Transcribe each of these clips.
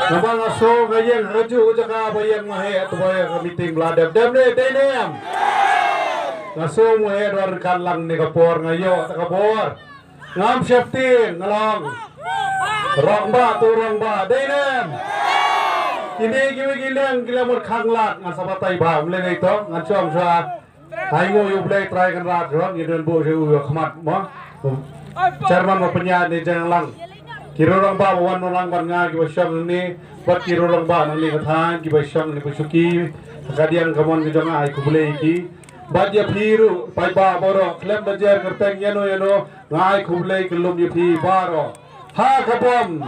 Namang aso kayang raju jaga bayang mahe atau bayang meeting beladap dem ni tenem. Ngaso mahe dor kalang ni kapor ngayo tak kapor. Ngam syaftin ngalong. Rong ba turong ba tenem. Kini gilang gilamur khanglat ngan sabatai ba mle itu ngan chong sa. Hai ngo yu blai try kan rat rong ngidun bo yu khmat mo. Chairman mo penya ni jang lang. Kirorong ba wan orang ban nga ki basyang ni bat kirorong ba nang ni kathan ki basyang ni pusuki kadian kamon ki janga ai kubule ki bat ya phiru pai ba boro klem bajar karteng yano ngai kubule ki lum ya phi baro ha kapom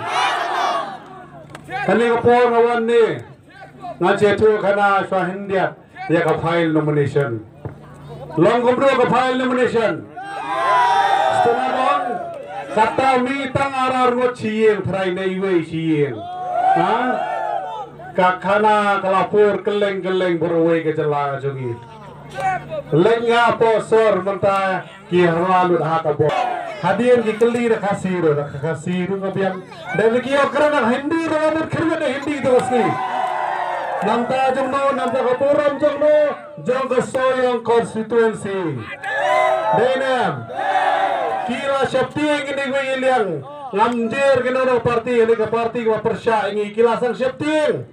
kani kapor ngawan ni nga chetu khana swa hindia ya ka file nomination long kompro ka file nomination kata mi tang arar ngot sieng trai nei wei sieng ha kakana kelapur keleng berwei ke jela jogi lenga posor menta ki halalu ha ka bo hadian ki keli khasiru ngabian dan ki okran hindi ro khirme hindi to asli nanta jongno nanta kapuram jongno jong soyong constituency denam kira syapting ini gue ilang lamjir kena parti ini ke parti ke persya ini kilasan syapting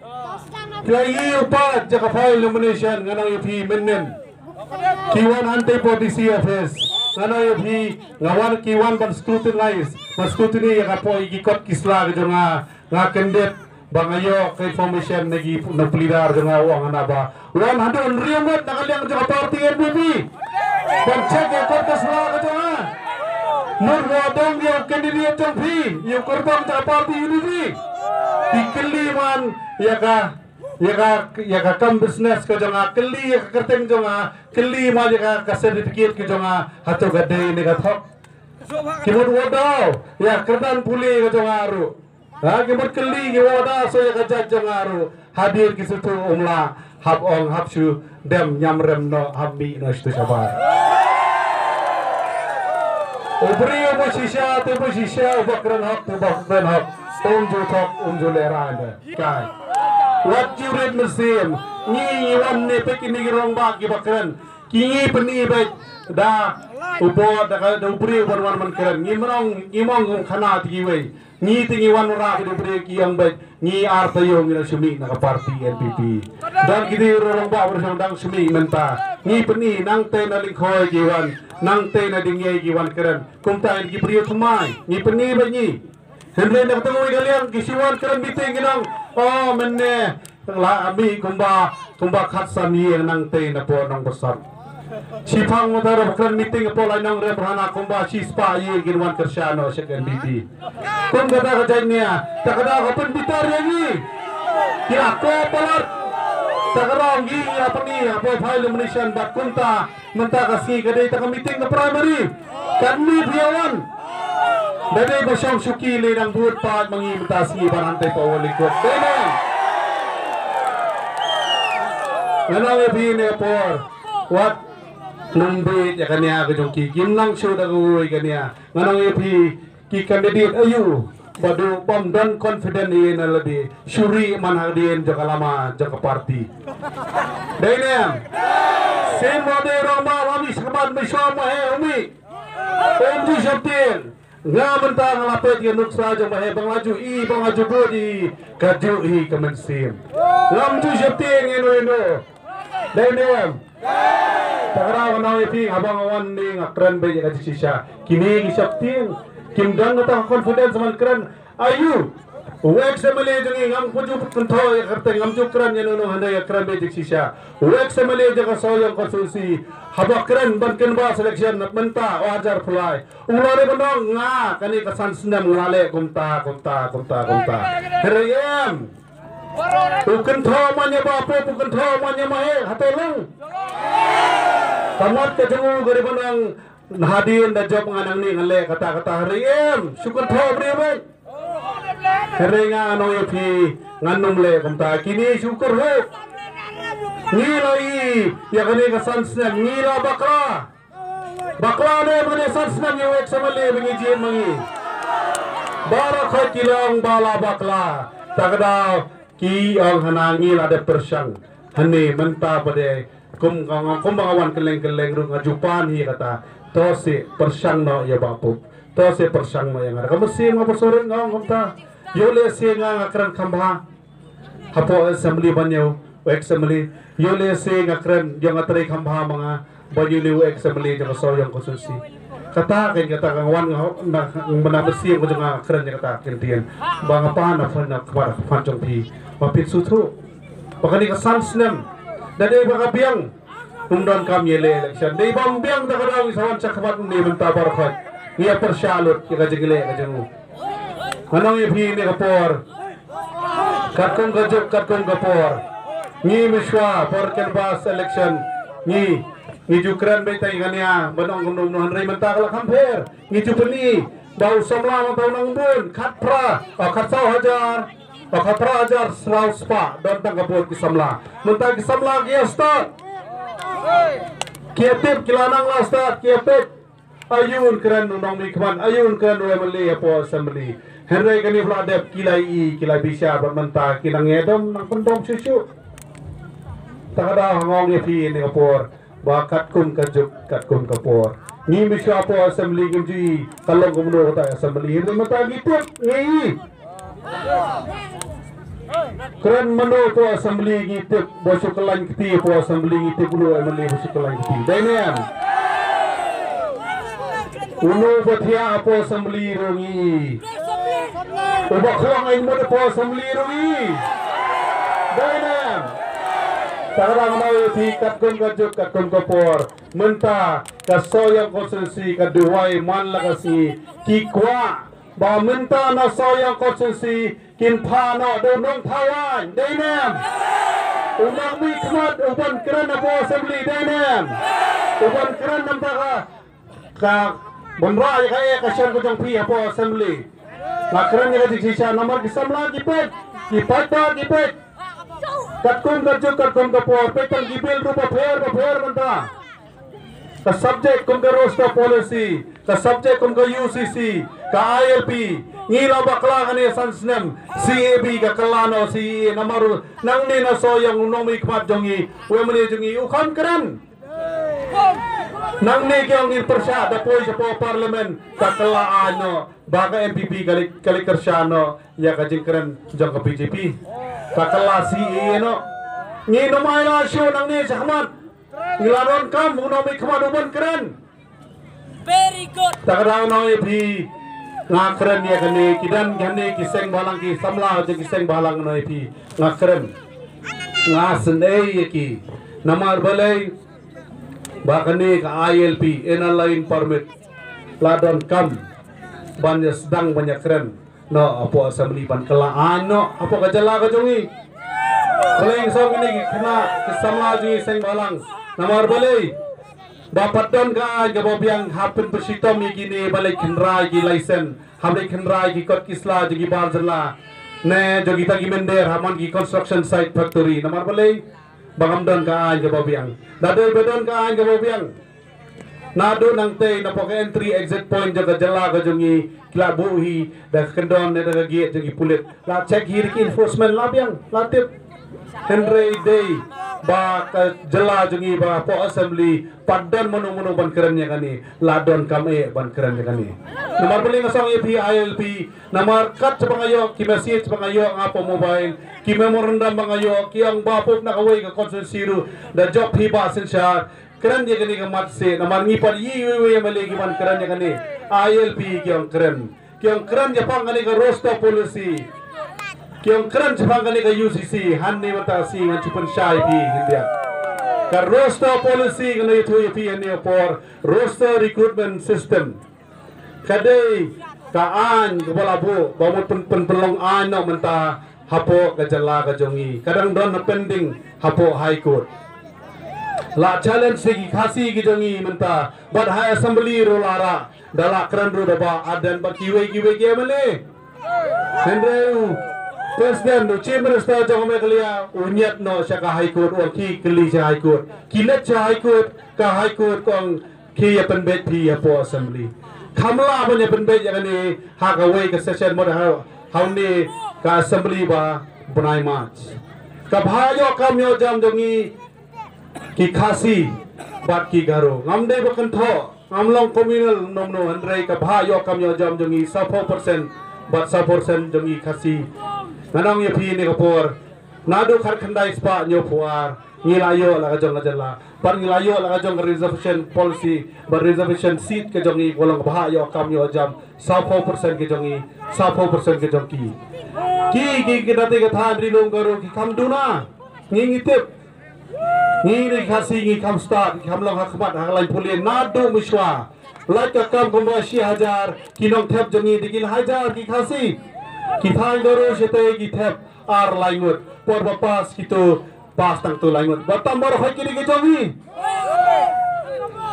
kaya upat jaka file nomination ngana yupi menen kiwan anti politisi office ngana yupi ngawan kiwan ban scrutinize ni ya kapo ikot kisla ke jonga ngakendet bangayo ke information nagi napulidar jonga wang anaba wan hadon riamot nakaliang jaka parti NBP dan cek ikot kisla ke jonga Murwadong yang kandidate yang fi yang korban tak parti unity dikeliman ya ka kam business ke jonga keli ya kerteng jonga keli ma ya ka certificate ke jonga hato gade ni ka thok kimut wadaw ya kerdan puli ke jonga aru ha kimut keli ke wadaw so ya ka jaj jonga aru hadir ki situ umla hab ong hab shu dem nyamrem no habbi no stu sabar Ubri oposisya, ubakran hak, umju leranda. Kai. What you read mesim, ni wan ne pekini girong bag bakran. Kingi peni baik da ubo da ubri wan man kran. Ni mong khana tiwe. Ni tingi wan ra ki ubri ki yang baik. Ni artayo ngina sumi na parti NPP. Dan kini rong ba bersang dang sumi menta. Ni peni nang te na lingkhoy jiwan. Nang te na dingyay giwan keren kumtain ki priyo tumay ni peni ba ni henre na ketemu kalian kisiwan keren meeting ginang oh menne la abi kumba khatsan ye nang te na po nang besar sipang modar keren meeting po la nang rebrana kumba sispa ye ginwan kersyano second BT kum kata kajanya takada kapan bitar lagi kira ko palar Takarang gi apa ni apa file nomination bat kunta menta kasih kadai tak meeting ke primary kami biawan dari bersama suki ledang buat pat mengimitasi barantai pawali kot denang menang lebih ni por wat numbe ya kania kejongki gimlang sudah gue kania menang lebih ki kandidat ayu Badu bom dan confident ini lebih syuri manhadien jaka lama jaka parti. Dainem, sen wade roma wami sahabat miswa mahe umi, omju syaptin, ngam mentang lapet yang nuksa jang mahe banglaju bodi kaju kemensim. Ngamju syaptin ino. Dainem, takara wanau iping abang awan ni ngakran bayi kaji sisa, kini syaptin. Kim dang ngata confidence man kran ayu wek semale jangi ngam puju puntho ya karte ngam jukran yano no handa ya kran be diksisha wek semale jaga soyong konstitusi haba kran banken ba selection menta wajar fulai ulare bandong nga kani kasan sendam ngale kumta herayam bukan tho manya bapo bukan tho manya mahe hatelang kamat kejengu gari bandong Hadirin dan job nganang ni ngale kata-kata hariem syukur tho bre heringa ano yupi nganum le kumta kini syukur ho ngilai ya kani kasansna ngila bakla ne bani sansna ngewek samale bangijin mangi barakhat kilang bala bakla takda ki ang hanangi ada persang hane menta pada kum bangawan keleng rung ajupan hi kata to se persang no ya bapu to se persang mo yang ada kamu si ngapa sore ngong kata yole se ngakran khamba hapo assembly banyo assembly yole se ngakran yang atrai khamba mga banyo liu assembly jang so yang konsulsi kata kawan na bersih ko jang akran kata kintian bang apa na fan na kwar fan jong pi mapit sutu pakani ka sansnem dade baka biang umdan kam yele election dei bam biang da kadawi sawan chakbat ni menta barkhat ngia persyalut ka jengile ka jengu anong ipi ni kapor katkong kapor ni miswa por kelbas election ni jukran betai kania banong gumnum rai menta kala kamper ni jupeni bau somla ma bau nang bun khatra khatsau hajar khatra hajar srau spa don tang kapor ki samla menta ki samla ki start kiatip kilanang la start kiatip ayun kran nong mi kman ayun kran we mali apo assembly henry kani vladep kilai bisa menta kinang edom nang kondom susu takada hangong ye ni kapor bakat kum kajuk kat kum kapor ni miswa po assembly kimji kalong gumno ta assembly ni mata giput ni keren mano po assembly giput bosok kelan kiti po assembly giput dulu emali bosok kelan kiti dainean uno batia po assembly rongi ubak khawang ai mo po assembly rongi dainean Sekarang mau kat kun kapor menta kasoyang konsensi kaduai man lakasi kikwa ba menta na soyang konsensi kin pano do nong Taiwan dainem unang mi kmat uban kran na po assembly dainem uban kran nam ka bonra ya kaya kasyan ko jang pi po assembly nakran ya ka nomor kisamla kipet Katkum kapor petang gibil rupa fair banta ka subject kum ka roster policy ka subject kum ka UCC ka ILP ngila bakla kani sansnem CAB ka kalano si namaru nang ni na soyang nomi kmat jongi wemani jongi ukam keren nang ni kyang in persya da poi sa po parliament ka kalaano baga MPP kali kersyano ya ka jingkeren jong ka PJP kakalasi no ni nomai la show nang ni sahmat ngilaron kam unomi kemaduban keren very good takadaw no ipi ngakren ya kani kidan gani kiseng balang ki samla je kiseng balang no ipi ngakren ngasen ki namar balai bakani ka ILP inline permit ladon kam banyak sedang banyak keren no apo assembly pan kelaan no apo kajala kajongi kaleng so kini kena kesamla ji seng balang namar balai dapat don ka gabobiang hapin persitom gini balai kendra gi license hamle kendra gi kot kisla ji barzla ne jogi tagi mender haman gi construction site factory namar balai bangam don ka gabobiang dadoi bedon ka gabobiang nado nang te na poke entry exit point jaga jala ka jongi kila buhi da kendon ne daga gate jogi pulit la check hir ki enforcement la biang latip Henry day ba ka jala jongi ba po assembly paddan manu ban kerennya kani ladon kame ban kerennya kani nomor beli ngasang ILP nomor kat sebangayo ki message sebangayo ngapo mobile ki memorandum bangayo ki ang bapop na kaway ka konsensiru da job hiba sensya keren dia kini kemat se namar ngipar yiwe malegi man keren dia kini ILP kiong keren dia pang kani ka roster policy kiong keren pang kani ka UCC hanni mata si ngan chupan syai pi hindia ka roster policy kani itu pi ani por roster recruitment system kadai kaan kepala bu bamu pelong ano menta hapo kajala kajongi kadang don pending hapo high court la challenge segi khasi ki jongi menta bad high assembly rolara dala kran ro daba adan ba kiwe ke male hendeu president no chief minister jong me klia unyat no saka high court or ki kli sa high court kilet sa high court ka high court kong ki ya pen bet pi ya po assembly kamla banya pen bet ya ni ha ka we ka session mod ha hauni ka assembly ba bunai march ka bhayo kam yo jam jongi ki khasi bat ki garo ngamde bakan tho ngamlong communal nomno andrei ka bhayo kam yo jam jongi 4% bat 4% jongi khasi nanang ye phi ni kapor nadu khar khandai spa nyo puar ngilayo la ka jong ajala par ngilayo la ka jong reservation policy bar reservation seat ke jongi golong bhayo kam yo jam 4% ke jongi 4% ke jongi ki date ka than ri long garo ki kham duna ngi tip ngi ri khasi ngi kham start kham long khmat halai pulien nadu miswa lai ka kam gomba 6000 ki nong thep jongi dikil 1000 ki khasi ki thai garo shete ki thep ar laingut por bapas kitu pas tang tu laingut batam bar khoi kiri ki jongi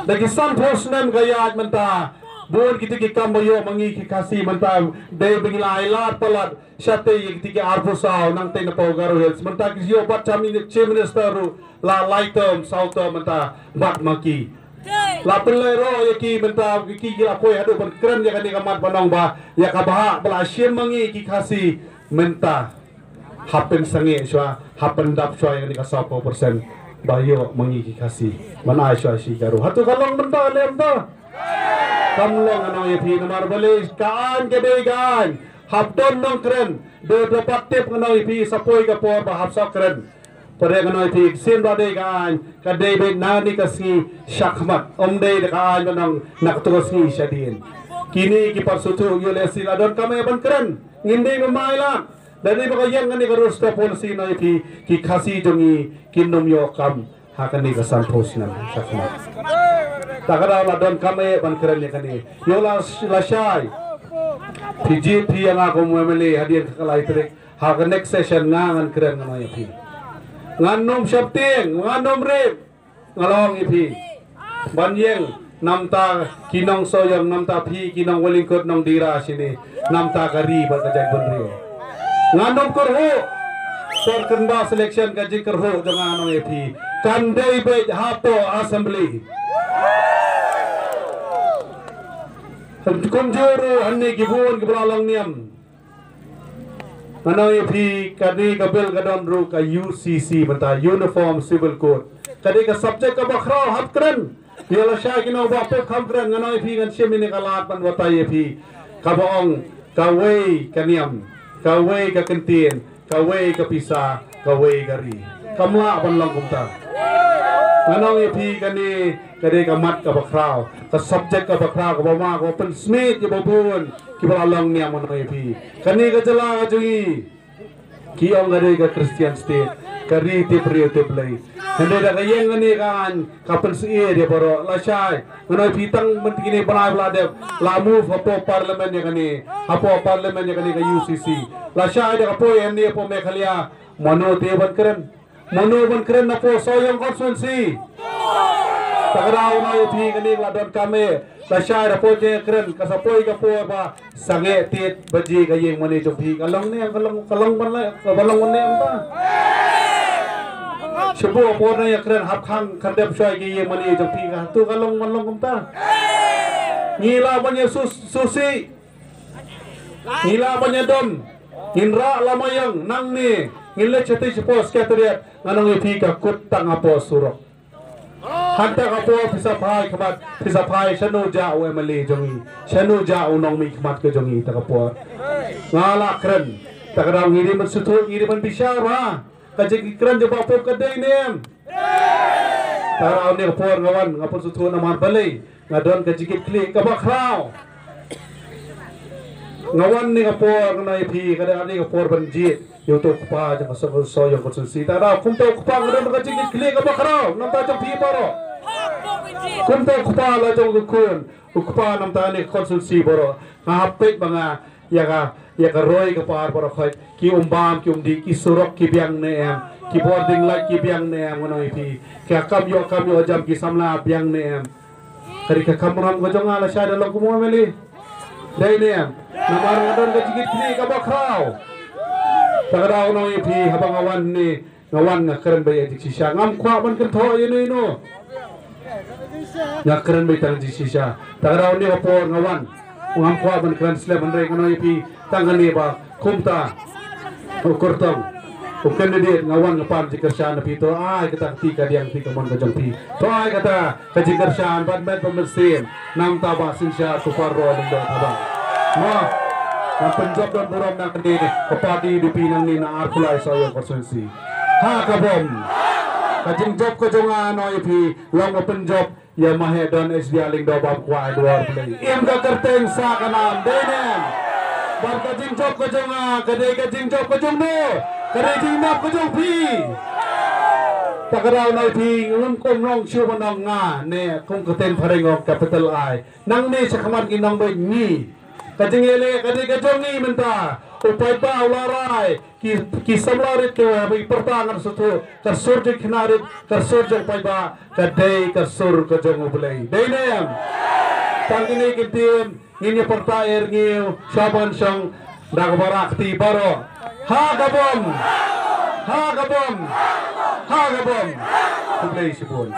dagi san posnem gayat menta bor kitu ki kam boyo mangi ki khasi menta de bingilai lat palat shate yik ti ki arpusaw nang te na pogaro hels menta ki yo bat chami chief minister la laitom sautom menta bat maki la pelero yaki menta ki la poi hadu ban kren ya kan kamat banong ba ya kabaha bala shim mangi ki khasi menta happen sange shwa happen dap shwa yang ka 4% bayo mangi ki khasi mana shwa shi garu hatu kalong benda lem da kamlong ano ye phi namar bale kaan ke began hap don nong kren do dapat tip ano ye phi sapoi ka por ba hap sok kren pare ano ye phi sin ba de gan ka de be nani ka si shakmat om de kan banong naktos ni shadin kini ki parsutu yole sila don kame ban kren nginde ngamai la dari baka yang ngani ka rosta policy na iti ki khasi jongi kinom yo kam hakani ka santos na shakmat takara la don kame ban kren le kani yo la shai PGP yang aku memilih hadir ke kalai trek hak next session ngan kren ngana iti ngan nom shapting ngan nom rep ngalong iti ban yeng namta kinong soyong namta phi kinong walingkot nong dira sini namta kari ba kajai bonri ngandom korho sor kenba selection ka jikar ho jangan ano epi kandai be hapo assembly kumjuru hanni gibun giblalang niam ano epi kadi kabel kadon ru ka UCC benta uniform civil code kadi ka subject ka bakhra hap kren yala sha kino ba pe kham kren ngano epi ngan shemini kalat pan watai epi kabong kawei kaniam kawai ka kentin, kawai ka pisa, kawai gari. Kamla ban lang kumta. Anong ipi kani kade ka mat ka bakraw, ka subject ka bakraw ka bama ko pen smith ki babun ki balang niya mon ipi. Kani ka jala ka jugi. Ki ong gade ka Christian state, kari ti priyote play. Hande da kayeng ngani kan kapen sie dia baro la syai ngono pitang mentikini banai blade la move apo parliament ya kani apo parliament ya kani ka UCC la syai dia apo yang dia apo mekhalia mono te ban keren apo soyong konstituensi tagrao na uthi kani la don kame la syai apo je keren kasapoi ka po ba sange tit baji ka yeng mani jompi kalong ne kalong ban la balong ne anta Sebuah warna yang keren hap khang kandep syai ki ye mani jong pi ka tu kalong malong kumta ngila banya susi ngila banya dom inra lamayang nang ni ngile chete sepo sekretariat nganong ye pi ka kut tang apo surok hanta apo pisa phai khamat pisa phai shanu ja o emali jongi shanu ja o nong mi khamat ke jongi ta apo ngala keren takrang ngiri man sutu ngiri man bisar ha kajik keren je bapo kadai nem tarau ne por ngawan ngapun sutu naman balai ngadon kajik klik ka bakrao ngawan ni kapor ngai phi kada ani kapor banji yo to pa ja so yo ko si tarau kum to pa ngadon kajik klik ka bakrao nam ta jong phi baro kum to pa la jong kun ukpa nam ta ni konsulsi baro ngapet banga ya ka roy ka par baro khoi ki umbam ki umdi ki surok ki biang ne em ki boarding light ki biang ne em ngono ipi ka kam yo jam ki samla biang ne em kari ka kamram go jong ala sha dalong kumo meli dai ne em namar ngadon ka jigit ni ka bakrao tagrao no ipi habang awan ni ngawan nga keren bay dik sisha ngam kwa ban kan tho yeno nga keren bay tang dik sisha tagrao ni opor ngawan ngam kwa ban Grand Slam ban rei ngono pi tangani ba kumta ukurtong candidate ngawan ngapan jikershan pi to ai kata ti ka diang ti kamon ka jong pi to ai kata ka jikershan ban ban pemersin nam ta ba sinsha super ro ning do thaba ma kan penjob don borom nang kene kepadi di pinang ni na arkulai soyo konsensi ha ka bom ka job ko jonga no pi long penjob ya mahe don SDA ling do bam kwai duar play im ka kerteng sa kanam denen bar ka job ko jonga kade ka job ko jong no kade nap ko jong pi takarau noi pi ngum kom long chiu banong nga ne kong keten pharengok capital I nang ne sakhaman ki nong bai ni kajengele kade ka jong ni menta upai ba ularai ki samlarit ke bai pertangan sutu kasur je khinarit kasur je upai ba kade kasur ka jong ulai denem tangini kitim ini pertair ngiu saban sang dagbarakti baro ha gabom ha gabom ha gabom ulai sipun